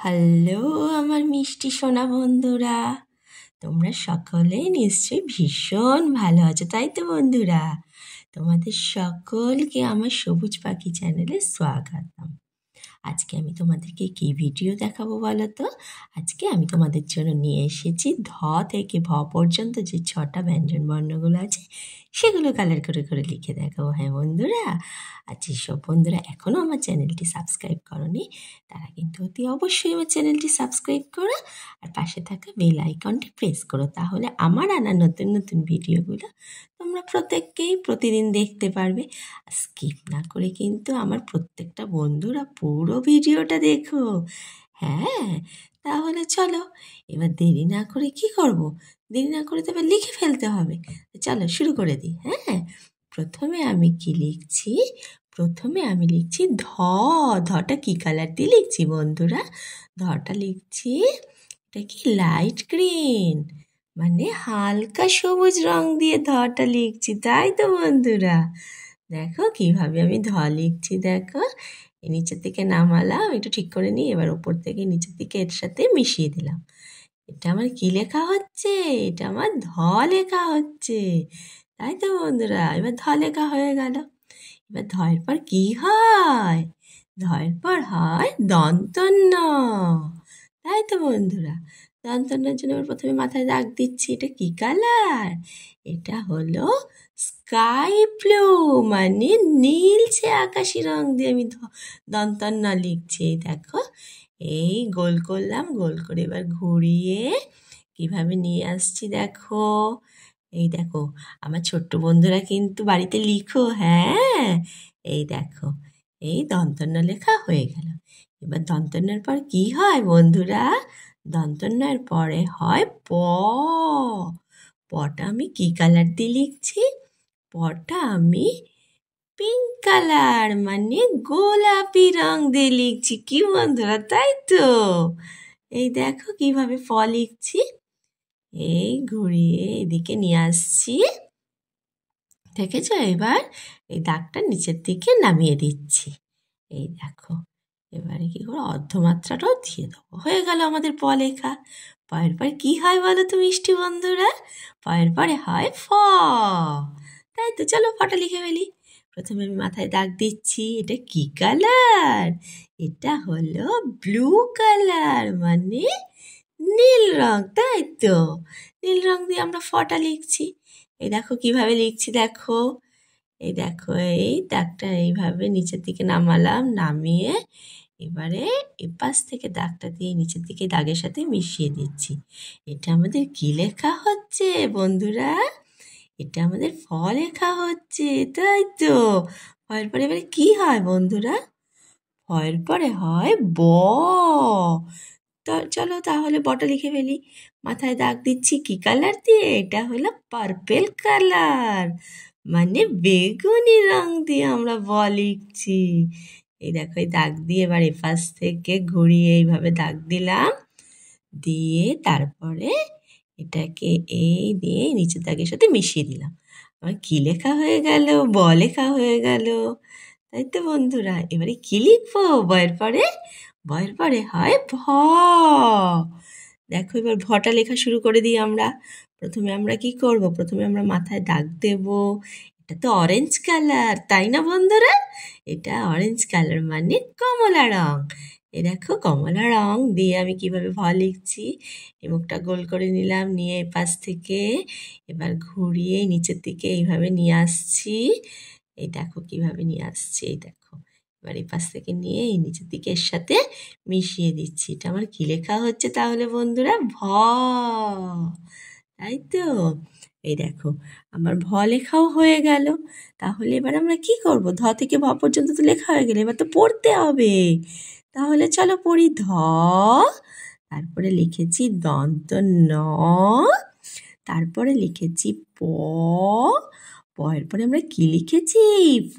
Hello আমার মিষ্টি সোনা বন্ধুরা, তোমরা সকলে নিশ্চয়ই ভীষণ ভালো আছো, তাই তো বন্ধুরা? তোমাদের সকলকে আমার সবুজ পাখি চ্যানেলে স্বাগতম। আজকে আমি তোমাদেরকে কি ভিডিও দেখাবো বলো তো? আজকে আমি তোমাদের জন্য নিয়ে এসেছি ধ থেকে ভ পর্যন্ত যে 6টা ব্যঞ্জন বর্ণগুলো আছে সেগুলো কালার করে করে লিখে দেখাবো। হ্যাঁ বন্ধুরা, আর যেসব বন্ধুরা এখনও আমার চ্যানেলটি সাবস্ক্রাইব করনি তারা কিন্তু অতি অবশ্যই আমার চ্যানেলটি সাবস্ক্রাইব করো আর পাশে থাকা বেল আইকনটি প্রেস করো, তাহলে আমার আনা নতুন নতুন ভিডিওগুলো তোমরা প্রত্যেককেই প্রতিদিন দেখতে পারবে। স্কিপ না করে কিন্তু আমার প্রত্যেকটা বন্ধুরা পুরো ভিডিওটা দেখো। হ্যাঁ, তাহলে চলো এবার দেরি না করে কি করব, দেরি না করে তো এবার লিখে ফেলতে হবে। চলো শুরু করে দিই। হ্যাঁ, প্রথমে আমি কি লিখছি? প্রথমে আমি লিখছি ধ। ধটা কি কালার দিয়ে লিখছি বন্ধুরা? ধটা লিখছি, এটা কি লাইট গ্রিন, মানে হালকা সবুজ রং দিয়ে ধটা লিখছি, তাই তো বন্ধুরা? দেখো কিভাবে আমি ধ লিখছি, দেখো এই নিচের থেকে নামালাম, একটু ঠিক করে নিই, এবার ওপর থেকে নিচের দিকে এর সাথে মিশিয়ে দিলাম। এটা আমার কি লেখা হচ্ছে? এটা আমার ধ লেখা হচ্ছে, তাই তো বন্ধুরা? এবার ধ লেখা হয়ে গেল। এবার ধয়ের পর কি হয়? ধয়ের পর হয় দন্ত ন, তাই তো বন্ধুরা? দন্ত নর জন্য এবার প্রথমে মাথায় দাগ দিচ্ছি। এটা কি কালার? এটা হলো স্কাই ব্লু, মানে নীলচে আকাশি রং দিয়ে আমি দন্ত ন লিখছি। এই দেখো, এই গোল করলাম, গোল করে এবার ঘুরিয়ে কিভাবে নিয়ে আসছি দেখো। এই দেখো আমার ছোট্ট বন্ধুরা কিন্তু বাড়িতে লিখো। হ্যাঁ, এই দেখো, এই দন্তন্য লেখা হয়ে গেল। এবার দন্তন্যের পর কি হয় বন্ধুরা? দন্তন্যের পরে হয় প। পটা আমি কি কালার দিয়ে লিখছি? পটা আমি পিঙ্ক কালার, মানে গোলাপি রং দিয়ে লিখছি। কি বন্ধুরা, তাই তো? এই দেখো কিভাবে ফ লিখছি, এই ঘুরিয়ে এদিকে নিয়ে আসছি, দেখেছো? এবার এই দাগটা নিচের দিকে নামিয়ে দিচ্ছি। এই দেখো, এবারে কি করে অর্ধমাত্রাটাও দিয়ে দেবো। হয়ে গেল আমাদের প লেখা। পয়ের পরে কি হয় বলো তো মিষ্টি বন্ধুরা? পয়ের পরে হয় ফ, তাই তো? চলো ফটা লিখে ফেলি। প্রথমে আমি মাথায় দাগ দিচ্ছি। এটা কি কালার? এটা হলো ব্লু কালার, মানে নীল রং, তাই তো? নীল রং দিয়ে আমরা ফটা লিখছি। এই দেখো কিভাবে লিখছি, দেখো এই দেখো, এই দাগটা এইভাবে নিচের দিকে নামালাম, নামিয়ে এবারে এপাশ থেকে দাগটা দিয়ে নিচের দিকে দাগের সাথে মিশিয়ে দিচ্ছি। এটা আমাদের কি লেখা হচ্ছে বন্ধুরা? এটা আমাদের ফ লেখা হচ্ছে, তাই তো? ফয়ের পরে এবারে কি হয় বন্ধুরা? ফয়ের পরে হয় ব। তো চলো তাহলে বটা লিখে ফেলি। মাথায় দাগ দিচ্ছি কি কালার দিয়ে? এটা হলো পার্পেল কালার, মানে বেগুনি রং দিয়ে আমরা ব লিখছি। এই দেখো, এই দাগ দিয়ে এবার এপাশ থেকে ঘুরিয়ে এইভাবে দাগ দিলাম, দিয়ে তারপরে এটাকে এই দিয়ে নিচের দাগের সাথে মিশিয়ে দিলাম। আমার কি লেখা হয়ে গেল? ব লেখা হয়ে গেল, তাই তো বন্ধুরা? এবারে কি লিখবো বয়ের পরে? বয়ের পরে হয় ভ। দেখো এবার ভটা লেখা শুরু করে দিই আমরা। প্রথমে আমরা কি করব? প্রথমে আমরা মাথায় দাগ দেব। এটা তো অরেঞ্জ কালার, তাই না বন্ধুরা? এটা অরেঞ্জ কালার, মানে কমলা রং। এই দেখো কমলা রং দিয়ে আমি কিভাবে ভ লিখছি। এই মুখটা গোল করে নিলাম, নিয়ে এপাশ থেকে এবার ঘুরিয়ে নিচের দিকে এইভাবে নিয়ে আসছি। এই দেখো কিভাবে নিয়ে আসছি, এই দেখো। এবার এই পাশ থেকে নিয়ে এই নিচের দিকে এর সাথে মিশিয়ে দিচ্ছি। এটা আমার কি লেখা হচ্ছে তাহলে বন্ধুরা? ভ, তাই তো? এই দেখো আমার ভ লেখাও হয়ে গেল। তাহলে এবার আমরা কি করব? ধ থেকে ভ পর্যন্ত তো লেখা হয়ে গেলে এবার তো পড়তে হবে। তাহলে চলো পড়ি। ধ, তারপরে লিখেছি দন্ত ন, তারপরে লিখেছি প, পয়ের পরে আমরা কি লিখেছি? ফ,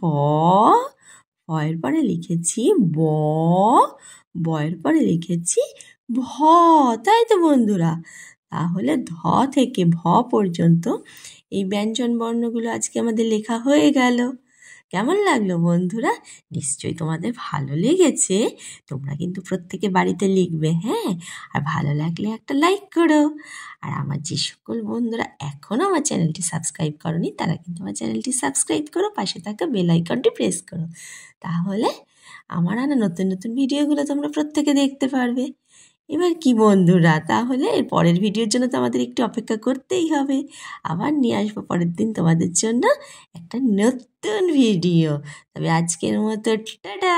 ফয়ের পরে লিখেছি ব, বয়ের পরে লিখেছি ভ, তাই তো বন্ধুরা? তাহলে ধ থেকে ভ পর্যন্ত এই ব্যঞ্জন বর্ণগুলো আজকে আমাদের লেখা হয়ে গেল। কেমন লাগলো বন্ধুরা? নিশ্চয়ই তোমাদের ভালো লেগেছে। তোমরা কিন্তু প্রত্যেকে বাড়িতে লিখবে, হ্যাঁ? আর ভালো লাগলে একটা লাইক করো। আর আমার যে সকল বন্ধুরা এখনও আমার চ্যানেলটি সাবস্ক্রাইব করনি, তারা কিন্তু আমার চ্যানেলটি সাবস্ক্রাইব করো, পাশে থাকা বেল আইকনটি প্রেস করো। তাহলে আমার আনা নতুন নতুন ভিডিওগুলো তোমরা প্রত্যেকে দেখতে পারবে। এবার কি বন্ধুরা, তাহলে এর পরের ভিডিওর জন্য তো আমাদের একটু অপেক্ষা করতেই হবে। আবার নিয়ে আসবো পরের দিন তোমাদের জন্য একটা নতুন ভিডিও। তবে আজকের মতো টাটা।